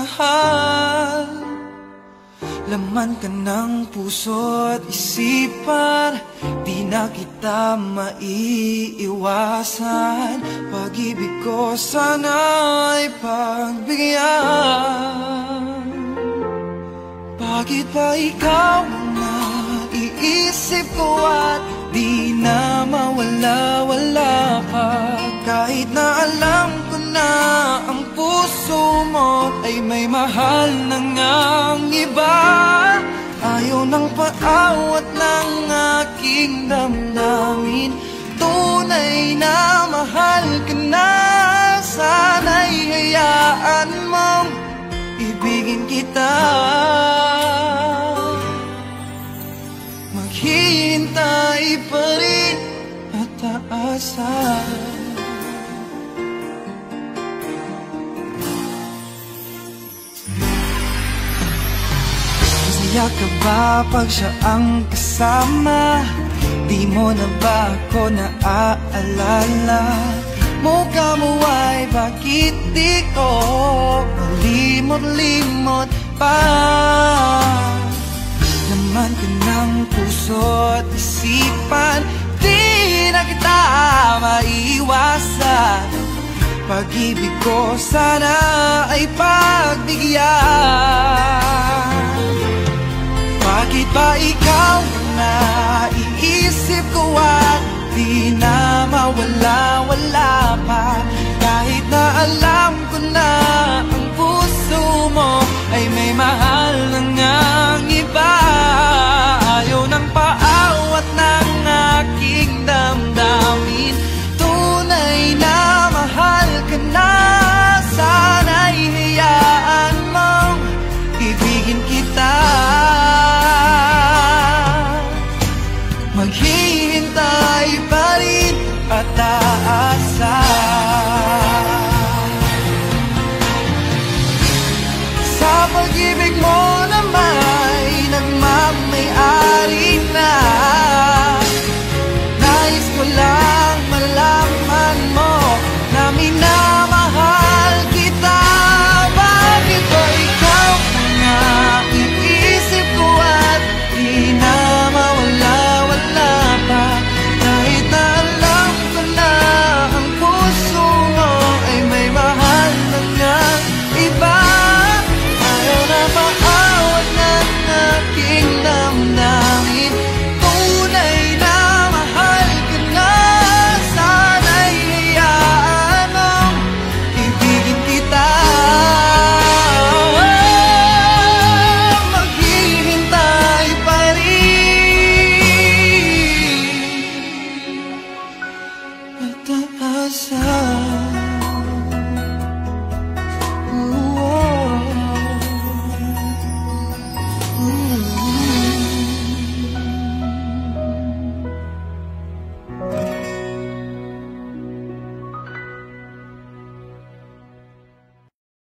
mahal. Laman ka ng puso't isipan, di na kita maiiwasan. Pag-ibig ko sana'y pagbigyan. Bakit ba ikaw na iisip ko at di na mawala-wala ka? Kahit na alam ko na ang puso mo ay may mahal na ngang iba. Ayaw ng paawat ng aking damdamin, tunay na mahal ka na. Sana'y hayaan mong ibigin kita. Maghihintay pa rin at aasa. Masaya ka ba pag siya ang kasama? Di mo na ba ako naaalala? Mukha mo ay bakit di ko malimot-limot pa? Laman ka ng puso't isipan, di na kita maiiwasan. Pag-ibig ko sana ay pagbigyan. Bakit ba ikaw na iisip ko at di na mawala-wala pa? Kahit na alam